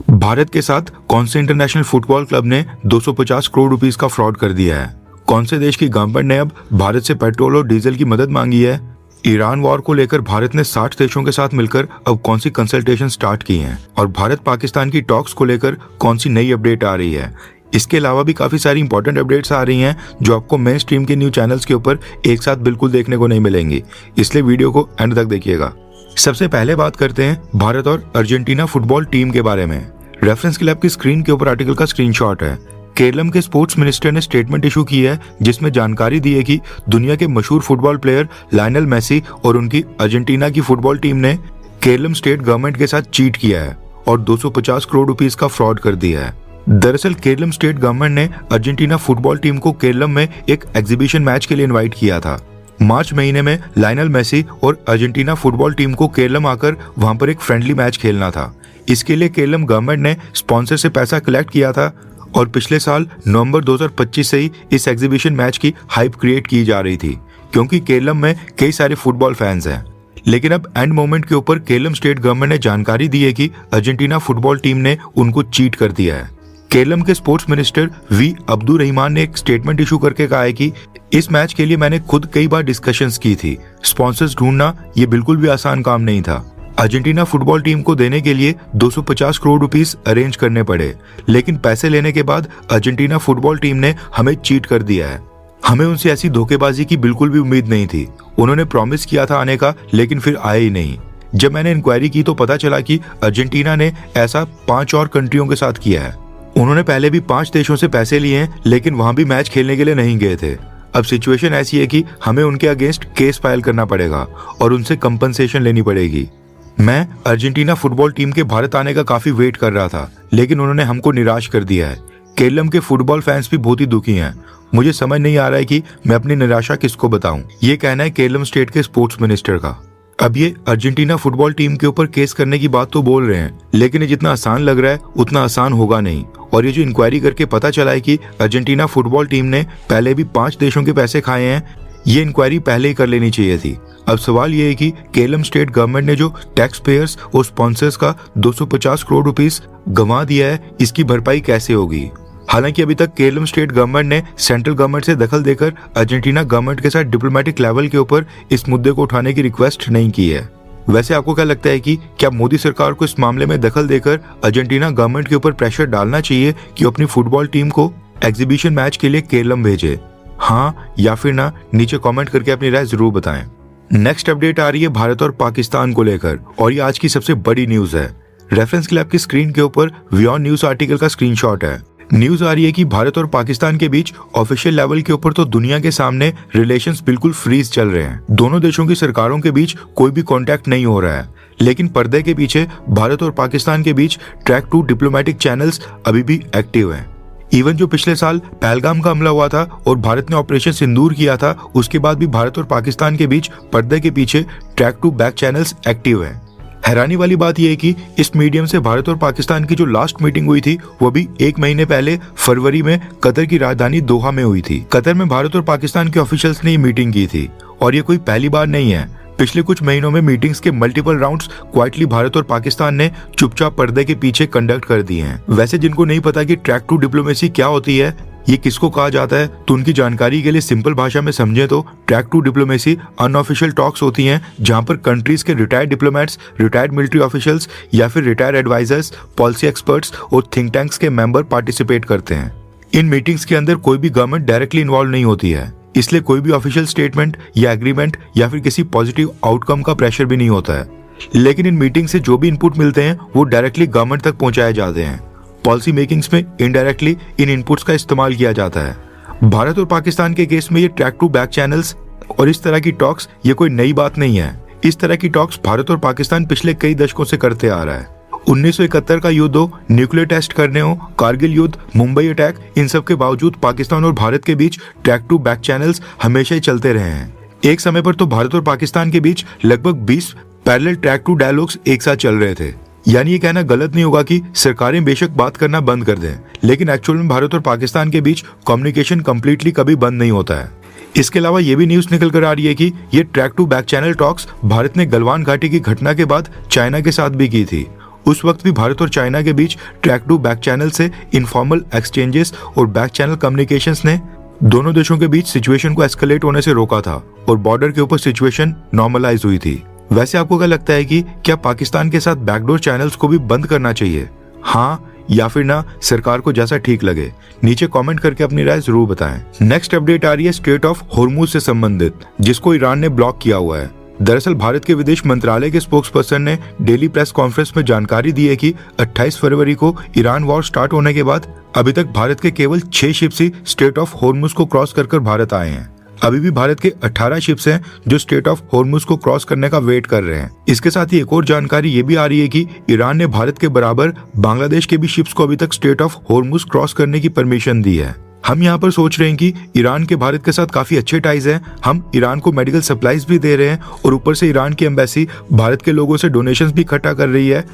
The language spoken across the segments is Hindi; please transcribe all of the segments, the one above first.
भारत के साथ कौन से इंटरनेशनल फुटबॉल क्लब ने 250 करोड़ रुपीस का फ्रॉड कर दिया है? कौन से देश की गवर्नमेंट ने अब भारत से पेट्रोल और डीजल की मदद मांगी है? ईरान वॉर को लेकर भारत ने 60 देशों के साथ मिलकर अब कौन सी कंसल्टेशन स्टार्ट की हैं? और भारत पाकिस्तान की टॉक्स को लेकर कौन सी नई अपडेट आ रही है? इसके अलावा भी काफी सारी इंपॉर्टेंट अपडेट्स आ रही हैं जो आपको मेन स्ट्रीम के न्यूज चैनल्स के ऊपर एक साथ बिल्कुल देखने को नहीं मिलेंगी, इसलिए वीडियो को एंड तक देखिएगा। सबसे पहले बात करते हैं भारत और अर्जेंटीना फुटबॉल टीम के बारे में। रेफरेंस के लिए आपकी स्क्रीन के ऊपर आर्टिकल का स्क्रीनशॉट है। केरलम के स्पोर्ट्स मिनिस्टर ने स्टेटमेंट इशू की है जिसमें जानकारी दी है कि दुनिया के मशहूर फुटबॉल प्लेयर लायनल मेसी और उनकी अर्जेंटीना की फुटबॉल टीम ने केरलम स्टेट गवर्नमेंट के साथ चीट किया है और 250 करोड़ रुपीस का फ्रॉड कर दिया है। दरअसल केरलम स्टेट गवर्नमेंट ने अर्जेंटीना फुटबॉल टीम को केरलम में एक एग्जीबिशन मैच के लिए इनवाइट किया था। मार्च महीने में लायनल मेसी और अर्जेंटीना फुटबॉल टीम को केरलम आकर वहां पर एक फ्रेंडली मैच खेलना था। इसके लिए केरलम गवर्नमेंट ने स्पॉन्सर से पैसा कलेक्ट किया था और पिछले साल नवंबर 2025 से ही इस एग्जीबिशन मैच की हाइप क्रिएट की जा रही थी क्योंकि केरलम में कई सारे फुटबॉल फैंस हैं। लेकिन अब एंड मोमेंट के ऊपर केरलम स्टेट गवर्नमेंट ने जानकारी दी है कि अर्जेंटीना फुटबॉल टीम ने उनको चीट कर दिया है। केरलम के स्पोर्ट्स मिनिस्टर वी अब्दुर्रहमान ने एक स्टेटमेंट इशू करके कहा है कि इस मैच के लिए मैंने खुद कई बार डिस्कशंस की थी। स्पॉन्सर्स ढूंढना ये बिल्कुल भी आसान काम नहीं था। अर्जेंटीना फुटबॉल टीम को देने के लिए 250 करोड़ रुपीस अरेंज करने पड़े, लेकिन पैसे लेने के बाद अर्जेंटीना फुटबॉल टीम ने हमें चीट कर दिया है। हमें उनसे ऐसी धोखेबाजी की बिल्कुल भी उम्मीद नहीं थी। उन्होंने प्रॉमिस किया था आने का, लेकिन फिर आए ही नहीं। जब मैंने इंक्वायरी की तो पता चला कि अर्जेंटीना ने ऐसा 5 और कंट्रियों के साथ किया है। उन्होंने पहले भी 5 देशों से पैसे लिए हैं, लेकिन वहां भी मैच खेलने के लिए नहीं गए थे। अब सिचुएशन ऐसी है कि हमें उनके अगेंस्ट केस फाइल करना पड़ेगा और उनसे कंपनसेशन लेनी पड़ेगी। मैं अर्जेंटीना फुटबॉल टीम के भारत आने का काफी वेट कर रहा था, लेकिन उन्होंने हमको निराश कर दिया है। केरलम के फुटबॉल फैंस भी बहुत ही दुखी हैं। मुझे समझ नहीं आ रहा है कि मैं अपनी निराशा किसको बताऊं। ये कहना है केरलम स्टेट के स्पोर्ट्स मिनिस्टर का। अब ये अर्जेंटीना फुटबॉल टीम के ऊपर केस करने की बात तो बोल रहे हैं, लेकिन ये जितना आसान लग रहा है उतना आसान होगा नहीं। और ये जो इंक्वायरी करके पता चला है कि अर्जेंटीना फुटबॉल टीम ने पहले भी 5 देशों के पैसे खाए हैं, ये इंक्वायरी पहले ही कर लेनी चाहिए थी। अब सवाल ये है कि केरलम स्टेट गवर्नमेंट ने जो टैक्स पेयर्स और स्पॉन्सर्स का 250 करोड़ रुपीस गंवा दिया है, इसकी भरपाई कैसे होगी? हालांकि अभी तक केरलम स्टेट गवर्नमेंट ने सेंट्रल गवर्नमेंट से दखल देकर अर्जेंटीना गवर्नमेंट के साथ डिप्लोमेटिक लेवल के ऊपर इस मुद्दे को उठाने की रिक्वेस्ट नहीं की है। वैसे आपको क्या लगता है कि क्या मोदी सरकार को इस मामले में दखल देकर अर्जेंटीना गवर्नमेंट के ऊपर प्रेशर डालना चाहिए कि अपनी फुटबॉल टीम को एग्जीबिशन मैच के लिए केरलम भेजे? हाँ या फिर ना, नीचे कमेंट करके अपनी राय जरूर बताएं। नेक्स्ट अपडेट आ रही है भारत और पाकिस्तान को लेकर, और ये आज की सबसे बड़ी न्यूज है। रेफरेंस के लिए आपकी स्क्रीन के ऊपर वियॉन न्यूज आर्टिकल का स्क्रीनशॉट है। न्यूज आ रही है कि भारत और पाकिस्तान के बीच ऑफिशियल लेवल के ऊपर तो दुनिया के सामने रिलेशंस बिल्कुल फ्रीज चल रहे हैं। दोनों देशों की सरकारों के बीच कोई भी कांटेक्ट नहीं हो रहा है, लेकिन पर्दे के पीछे भारत और पाकिस्तान के बीच ट्रैक 2 डिप्लोमेटिक चैनल्स अभी भी एक्टिव हैं। इवन जो पिछले साल पहलगाम का हमला हुआ था और भारत ने ऑपरेशन सिंदूर किया था, उसके बाद भी भारत और पाकिस्तान के बीच पर्दे के पीछे ट्रैक 2 बैक चैनल्स एक्टिव हैं। हैरानी वाली बात यह है कि इस मीडियम से भारत और पाकिस्तान की जो लास्ट मीटिंग हुई थी वो भी 1 महीने पहले फरवरी में कतर की राजधानी दोहा में हुई थी। कतर में भारत और पाकिस्तान के ऑफिशियल्स ने ये मीटिंग की थी और ये कोई पहली बार नहीं है। पिछले कुछ महीनों में मीटिंग्स के मल्टीपल राउंड्स क्वाइटली भारत और पाकिस्तान ने चुपचाप पर्दे के पीछे कंडक्ट कर दिए हैं। वैसे जिनको नहीं पता कि ट्रैक 2 डिप्लोमेसी क्या होती है, ये किसको कहा जाता है, तो उनकी जानकारी के लिए सिंपल भाषा में समझे तो ट्रैक 2 डिप्लोमेसी अनऑफिशियल टॉक्स होती हैं जहां पर कंट्रीज के retired diplomats, retired military officials या फिर रिटायर्ड एडवाइजर्स, पॉलिसी एक्सपर्ट्स और थिंक टैंक्स के मेंबर पार्टिसिपेट करते हैं। इन मीटिंग्स के अंदर कोई भी गवर्नमेंट डायरेक्टली इन्वॉल्व नहीं होती है, इसलिए कोई भी ऑफिशियल स्टेटमेंट या एग्रीमेंट या फिर किसी पॉजिटिव आउटकम का प्रेशर भी नहीं होता है। लेकिन इन मीटिंग से जो भी इनपुट मिलते हैं वो डायरेक्टली गवर्नमेंट तक पहुंचाए जाते हैं। पॉलिसी मेकिंग्स में इनडायरेक्टली इन इनपुट्स का इस्तेमाल किया जाता है। भारत और पाकिस्तान के केस में ये ट्रैक 2 बैक चैनल्स और इस तरह की टॉक्स ये कोई नई बात नहीं है। इस तरह की टॉक्स भारत और पाकिस्तान पिछले कई दशकों से करते आ रहा है। 1971 का युद्ध हो, न्यूक्लियर टेस्ट करने हो, कारगिल युद्ध, मुंबई अटैक, इन सब के बावजूद पाकिस्तान और भारत के बीच ट्रैक 2 बैक चैनल्स हमेशा ही चलते रहे हैं। एक समय पर तो भारत और पाकिस्तान के बीच लगभग 20 पैरेलल ट्रैक 2 डायलॉग्स एक साथ चल रहे थे। यानी ये कहना गलत नहीं होगा कि सरकारें बेशक बात करना बंद कर दें, लेकिन एक्चुअल में भारत और पाकिस्तान के बीच कम्युनिकेशन कम्प्लीटली कभी बंद नहीं होता है। इसके अलावा ये भी न्यूज निकल कर आ रही है कि ये track 2 back channel talks Bharat ने गलवान घाटी की घटना के बाद चाइना के साथ भी की थी उस वक्त भी भारत और चाइना के बीच ट्रैक टू बैक चैनल से इनफॉर्मल एक्सचेंजेस और बैक चैनल कम्युनिकेशंस ने दोनों देशों के बीच सिचुएशन को एस्केलेट होने से रोका था और बॉर्डर के ऊपर सिचुएशन नॉर्मलाइज हुई थी। वैसे आपको क्या लगता है कि क्या पाकिस्तान के साथ बैकडोर चैनल्स को भी बंद करना चाहिए? हाँ या फिर ना, सरकार को जैसा ठीक लगे। नीचे कमेंट करके अपनी राय जरूर बताएं। नेक्स्ट अपडेट आ रही है स्ट्रेट ऑफ हॉर्मुज से संबंधित, जिसको ईरान ने ब्लॉक किया हुआ है। दरअसल भारत के विदेश मंत्रालय के स्पोक्सपर्सन ने डेली प्रेस कॉन्फ्रेंस में जानकारी दी है कि 28 फरवरी को ईरान वॉर स्टार्ट होने के बाद अभी तक भारत के केवल 6 ships he straight of Hormuz को क्रॉस कर भारत आए हैं। अभी भी भारत के 18 शिप्स हैं जो स्ट्रेट ऑफ हॉर्मुज को क्रॉस करने का वेट कर रहे हैं। इसके साथ ही एक और जानकारी ये भी आ रही है कि ईरान ने भारत के बराबर बांग्लादेश के भी शिप्स को अभी तक स्ट्रेट ऑफ हॉर्मुज क्रॉस करने की परमिशन दी है। हम यहाँ पर सोच रहे हैं कि ईरान के भारत के साथ काफी अच्छे टाइज हैं, हम ईरान को मेडिकल सप्लाईज भी दे रहे हैं और ऊपर से ईरान की एम्बेसी भारत के लोगों से डोनेशंस भी इकट्ठा कर रही है।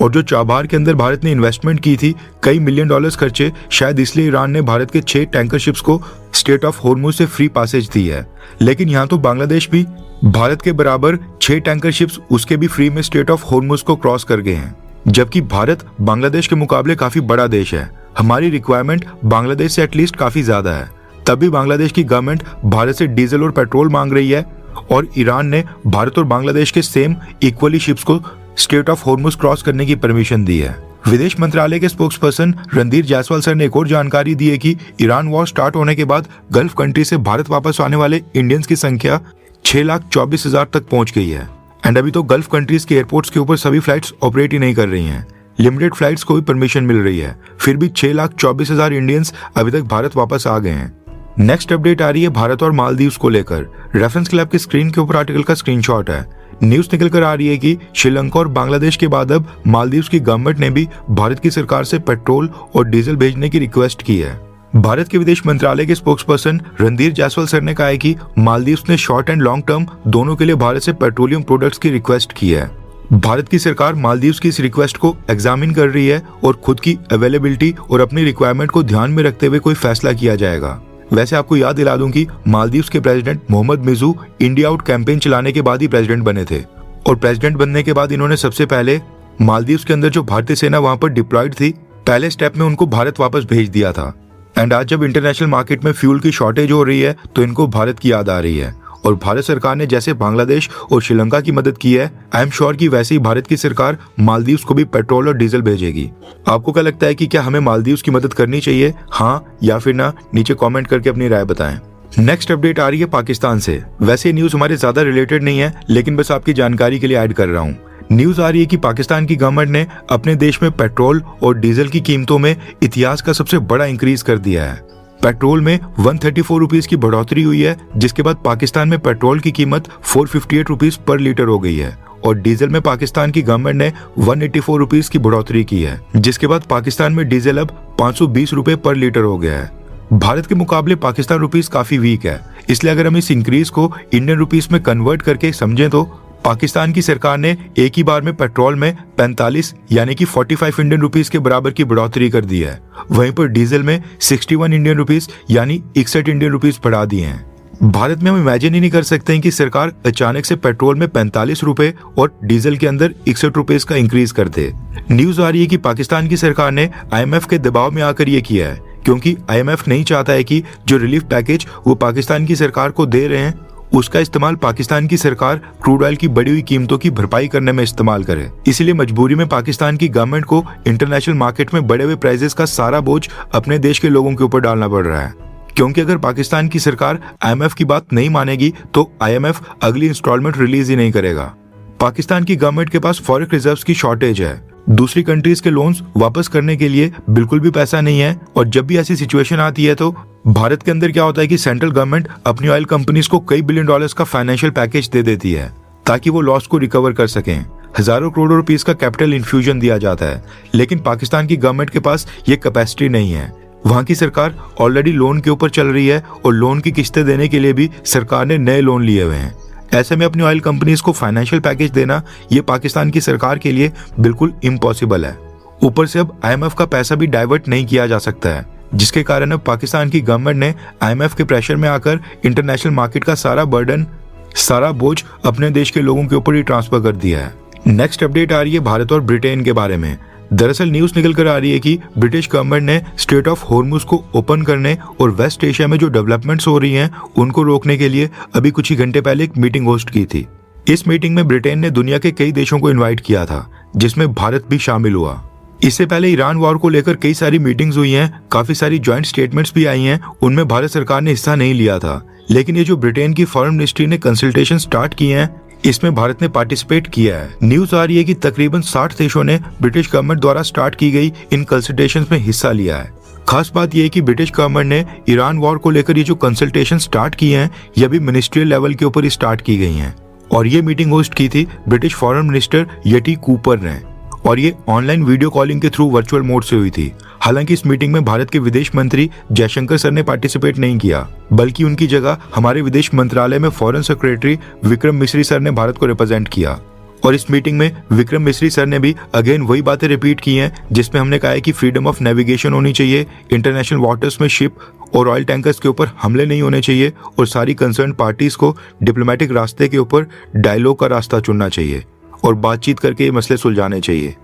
और जो चाबहार के अंदर भारत ने इन्वेस्टमेंट की थी, कई मिलियन डॉलर्स खर्चे, शायद इसलिए ईरान ने भारत के 6 टैंकर शिप्स को स्ट्रेट ऑफ हॉर्मुज से फ्री पासेज दी है। लेकिन यहाँ तो बांग्लादेश भी भारत के बराबर 6 टैंकर शिप्स उसके भी फ्री में स्ट्रेट ऑफ हॉर्मुज को क्रॉस कर गए हैं। जबकि भारत बांग्लादेश के मुकाबले काफी बड़ा देश है, हमारी रिक्वायरमेंट बांग्लादेश से एटलीस्ट काफी ज्यादा है। तभी बांग्लादेश की गवर्नमेंट भारत से डीजल और पेट्रोल मांग रही है और ईरान ने भारत और बांग्लादेश के सेम इक्वली शिप्स को स्ट्रेट ऑफ हॉर्मुज क्रॉस करने की परमिशन दी है। विदेश मंत्रालय के स्पोक्सपर्सन रणधीर जायसवाल सर ने एक और जानकारी दी है कि ईरान वॉर स्टार्ट होने के बाद गल्फ कंट्री से भारत वापस आने वाले इंडियंस की संख्या 6,24,000 तक पहुंच गई है। एंड अभी तो गल्फ कंट्रीज के एयरपोर्ट्स के ऊपर सभी फ्लाइट्स ऑपरेट ही नहीं कर रही हैं, लिमिटेड फ्लाइट्स को भी परमिशन मिल रही है। फिर भी 6,24,000 इंडियंस अभी तक भारत वापस आ गए हैं। नेक्स्ट अपडेट आ रही है भारत और मालदीव्स को लेकर। रेफरेंस क्लब की स्क्रीन के ऊपर आर्टिकल का स्क्रीनशॉट है। न्यूज निकल कर आ रही है कि श्रीलंका और बांग्लादेश के बाद अब मालदीव्स की गवर्नमेंट ने भी भारत की सरकार से पेट्रोल और डीजल भेजने की रिक्वेस्ट की है। भारत के विदेश मंत्रालय के स्पोक्सपर्सन रणधीर जायसवाल सर ने कहा है कि मालदीव्स ने शॉर्ट एंड लॉन्ग टर्म दोनों के लिए भारत से पेट्रोलियम प्रोडक्ट्स की रिक्वेस्ट की है। भारत की सरकार मालदीव्स की इस रिक्वेस्ट को एग्जामिन कर रही है और खुद की अवेलेबिलिटी और अपनी रिक्वायरमेंट को ध्यान में रखते हुए कोई फैसला किया जाएगा। वैसे आपको याद दिला दूं कि मालदीव्स के president Mohammed Muizzu India out campaign चलाने के बाद ही प्रेसिडेंट बने थे और प्रेसिडेंट बनने के बाद इन्होंने सबसे पहले मालदीव्स के अंदर जो भारतीय सेना वहां पर डिप्लॉयड थी, पहले स्टेप में उनको भारत वापस भेज दिया था। एंड आज जब इंटरनेशनल मार्केट में फ्यूल की शॉर्टेज हो रही है तो इनको भारत की याद आ रही है और भारत सरकार ने जैसे बांग्लादेश और श्रीलंका की मदद की है, आई एम श्योर कि वैसे ही भारत की सरकार मालदीव्स को भी पेट्रोल और डीजल भेजेगी। आपको क्या लगता है कि क्या हमें मालदीव्स की मदद करनी चाहिए, हाँ या फिर ना? नीचे कमेंट करके अपनी राय बताएं। नेक्स्ट अपडेट आ रही है पाकिस्तान से। वैसे ये न्यूज हमारे ज्यादा रिलेटेड नहीं है, लेकिन बस आपकी जानकारी के लिए ऐड कर रहा हूँ। न्यूज आ रही है कि पाकिस्तान की गवर्नमेंट ने अपने देश में पेट्रोल और डीजल की कीमतों में इतिहास का सबसे बड़ा इंक्रीज कर दिया है। पेट्रोल में 134 रुपीज की बढ़ोतरी हुई है, जिसके बाद पाकिस्तान में पेट्रोल की कीमत 458 रुपीज पर लीटर हो गई है और डीजल में पाकिस्तान की गवर्नमेंट ने 184 रुपीज की बढ़ोतरी की है, जिसके बाद पाकिस्तान में डीजल अब 520 रुपए पर लीटर हो गया है। भारत के मुकाबले पाकिस्तान रुपीस काफी वीक है, इसलिए अगर हम इस इंक्रीज को इंडियन रुपीस में कन्वर्ट करके समझें तो पाकिस्तान की सरकार ने एक ही बार में पेट्रोल में 45 यानी कि 45 इंडियन रुपीस के बराबर की बढ़ोतरी कर दी है। वहीं पर डीजल में 61 इंडियन रुपीस यानी 61 इंडियन रुपीस बढ़ा दिए हैं। भारत में हम इमेजिन ही नहीं कर सकते हैं कि सरकार अचानक से पेट्रोल में 45 रुपए और डीजल के अंदर 61 रुपीस का इंक्रीज कर दे। न्यूज आ रही है कि पाकिस्तान की सरकार ने IMF के दबाव में आकर ये किया है, क्योंकि IMF नहीं चाहता है कि जो रिलीफ पैकेज वो पाकिस्तान की सरकार को दे रहे हैं उसका इस्तेमाल पाकिस्तान की सरकार क्रूड ऑयल की बढ़ी हुई कीमतों की भरपाई करने में इस्तेमाल करे। इसलिए मजबूरी में पाकिस्तान की गवर्नमेंट को इंटरनेशनल मार्केट में बढ़े हुए प्राइसेस का सारा बोझ अपने देश के लोगों के ऊपर डालना पड़ रहा है, क्योंकि अगर पाकिस्तान की सरकार IMF की बात नहीं मानेगी तो IMF अगली इंस्टॉलमेंट रिलीज ही नहीं करेगा। पाकिस्तान की गवर्नमेंट के पास फॉरेन रिजर्व्स की शॉर्टेज है, दूसरी कंट्रीज के लोन्स वापस करने के लिए बिल्कुल भी पैसा नहीं है और जब भी ऐसी सिचुएशन आती है तो भारत के अंदर क्या होता है कि सेंट्रल गवर्नमेंट अपनी ऑयल कंपनीज को कई बिलियन डॉलर्स का फाइनेंशियल पैकेज दे देती है ताकि वो लॉस को रिकवर कर सकें। हजारों करोड़ रुपीस का कैपिटल इन्फ्यूजन दिया जाता है, लेकिन पाकिस्तान की गवर्नमेंट के पास ये कैपेसिटी नहीं है। वहाँ की सरकार ऑलरेडी लोन के ऊपर चल रही है और लोन की किस्तें देने के लिए भी सरकार ने नए लोन लिए हुए हैं। ऐसे में अपनी ऑयल कंपनीज को फाइनेंशियल पैकेज देना ये पाकिस्तान की सरकार के लिए बिल्कुल इम्पॉसिबल है। ऊपर से अब IMF का पैसा भी डाइवर्ट नहीं किया जा सकता है, जिसके कारण अब पाकिस्तान की गवर्नमेंट ने IMF के प्रेशर में आकर इंटरनेशनल मार्केट का सारा बर्डन, सारा बोझ अपने देश के लोगों के ऊपर ही ट्रांसफर कर दिया है। नेक्स्ट अपडेट आ रही है भारत और ब्रिटेन के बारे में। दरअसल न्यूज निकल कर आ रही है कि ब्रिटिश गवर्नमेंट ने स्ट्रेट ऑफ हॉर्मुज को ओपन करने और वेस्ट एशिया में जो डेवलपमेंट्स हो रही हैं उनको रोकने के लिए अभी कुछ ही घंटे पहले एक मीटिंग होस्ट की थी। इस मीटिंग में ब्रिटेन ने दुनिया के कई देशों को इन्वाइट किया था, जिसमें भारत भी शामिल हुआ। इससे पहले ईरान वॉर को लेकर कई सारी मीटिंग्स हुई हैं, काफी सारी ज्वाइंट स्टेटमेंट्स भी आई हैं, उनमें भारत सरकार ने हिस्सा नहीं लिया था। लेकिन ये जो ब्रिटेन की फॉरेन मिनिस्ट्री ने कंसल्टेशन स्टार्ट किए हैं, इसमें भारत ने पार्टिसिपेट किया है। न्यूज आ रही है कि तकरीबन 60 देशों ने ब्रिटिश गवर्नमेंट द्वारा स्टार्ट की गई इन कंसल्टेशंस में हिस्सा लिया है। खास बात यह है कि ब्रिटिश गवर्नमेंट ने ईरान वॉर को लेकर ये जो कंसल्टेशन स्टार्ट किए हैं, ये भी मिनिस्ट्रियल लेवल के ऊपर स्टार्ट की गई हैं। और ये मीटिंग होस्ट की थी British foreign minister Yeti Cooper ने, और ये ऑनलाइन वीडियो कॉलिंग के थ्रू वर्चुअल मोड से हुई थी। हालांकि इस मीटिंग में भारत के विदेश मंत्री जयशंकर सर ने पार्टिसिपेट नहीं किया, बल्कि उनकी जगह हमारे विदेश मंत्रालय में फॉरेन सेक्रेटरी विक्रम मिश्री सर ने भारत को रिप्रेजेंट किया। और इस मीटिंग में विक्रम मिश्री सर ने भी अगेन वही बातें रिपीट की हैं, जिसमें हमने कहा है कि फ्रीडम ऑफ नेविगेशन होनी चाहिए, इंटरनेशनल वाटर्स में शिप और ऑयल टैंकर्स के ऊपर हमले नहीं होने चाहिए, और सारी कंसर्न पार्टीज को डिप्लोमेटिक रास्ते के ऊपर डायलॉग का रास्ता चुनना चाहिए और बातचीत करके ये मसले सुलझाने चाहिए।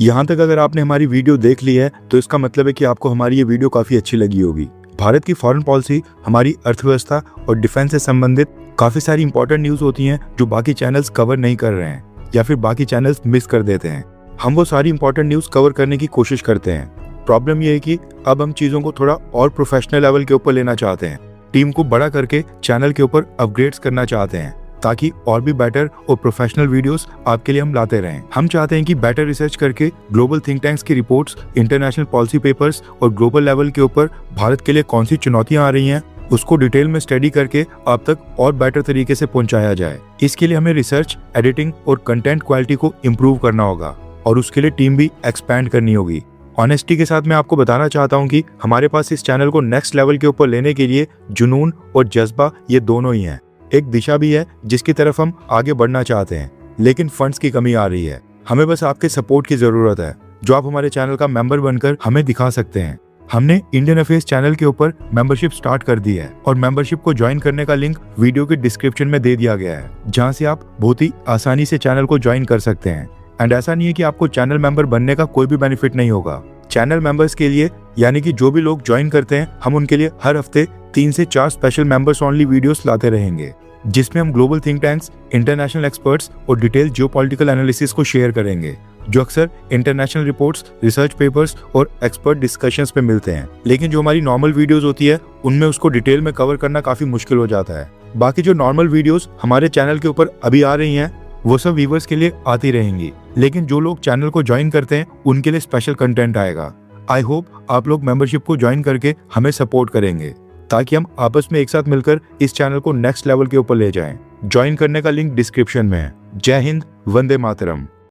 यहाँ तक अगर आपने हमारी वीडियो देख ली है तो इसका मतलब है कि आपको हमारी ये वीडियो काफ़ी अच्छी लगी होगी। भारत की फॉरेन पॉलिसी, हमारी अर्थव्यवस्था और डिफेंस से संबंधित काफ़ी सारी इंपॉर्टेंट न्यूज़ होती हैं जो बाकी चैनल्स कवर नहीं कर रहे हैं या फिर बाकी चैनल्स मिस कर देते हैं। हम वो सारी इंपॉर्टेंट न्यूज़ कवर करने की कोशिश करते हैं। प्रॉब्लम ये है कि अब हम चीज़ों को थोड़ा और प्रोफेशनल लेवल के ऊपर लेना चाहते हैं, टीम को बड़ा करके चैनल के ऊपर अपग्रेड्स करना चाहते हैं, ताकि और भी बेटर और प्रोफेशनल वीडियोस आपके लिए हम लाते रहें। हम चाहते हैं कि बेटर रिसर्च करके ग्लोबल थिंक टैंक्स की रिपोर्ट्स, इंटरनेशनल पॉलिसी पेपर्स और ग्लोबल लेवल के ऊपर भारत के लिए कौन सी चुनौतियां आ रही हैं, उसको डिटेल में स्टडी करके आप तक और बेटर तरीके से पहुंचाया जाए। इसके लिए हमें रिसर्च, एडिटिंग और कंटेंट क्वालिटी को इम्प्रूव करना होगा, और उसके लिए टीम भी एक्सपैंड करनी होगी। ऑनेस्टी के साथ मैं आपको बताना चाहता हूँ कि हमारे पास इस चैनल को नेक्स्ट लेवल के ऊपर लेने के लिए जुनून और जज्बा, ये दोनों ही हैं। एक दिशा भी है जिसकी तरफ हम आगे बढ़ना चाहते हैं, लेकिन फंड्स की कमी आ रही है। हमें बस आपके सपोर्ट की जरूरत है, जो आप हमारे चैनल का मेंबर बनकर हमें दिखा सकते हैं। हमने इंडियन अफेयर्स चैनल के ऊपर मेंबरशिप स्टार्ट कर दी है, और मेंबरशिप को ज्वाइन करने का लिंक वीडियो के डिस्क्रिप्शन में दे दिया गया है, जहां से आप बहुत ही आसानी से चैनल को ज्वाइन कर सकते हैं। एंड ऐसा नहीं है कि आपको चैनल मेंबर बनने का कोई भी बेनिफिट नहीं होगा। चैनल मेंबर्स के लिए, यानी कि जो भी लोग ज्वाइन करते हैं, हम उनके लिए हर हफ्ते 3 से 4 स्पेशल मेंबर्स ओनली वीडियोस लाते रहेंगे, जिसमें हम global think tanks, international experts और डिटेल जियोपॉलिटिकल एनालिसिस को शेयर करेंगे, जो अक्सर इंटरनेशनल रिपोर्ट्स, रिसर्च पेपर्स और एक्सपर्ट डिस्कशंस पे मिलते हैं। लेकिन जो हमारी नॉर्मल वीडियोस होती है, उनमें उसको डिटेल में कवर करना काफी मुश्किल हो जाता है। बाकी जो नॉर्मल वीडियोस हमारे चैनल के ऊपर अभी आ रही हैं, वो सब व्यूअर्स के लिए आती रहेंगी, लेकिन जो लोग चैनल को ज्वाइन करते हैं उनके लिए स्पेशल कंटेंट आएगा। आई होप आप लोग मेंबरशिप को ज्वाइन करके हमें सपोर्ट करेंगे, ताकि हम आपस में एक साथ मिलकर इस चैनल को नेक्स्ट लेवल के ऊपर ले जाएं। ज्वाइन करने का लिंक डिस्क्रिप्शन में है। जय हिंद, वंदे मातरम।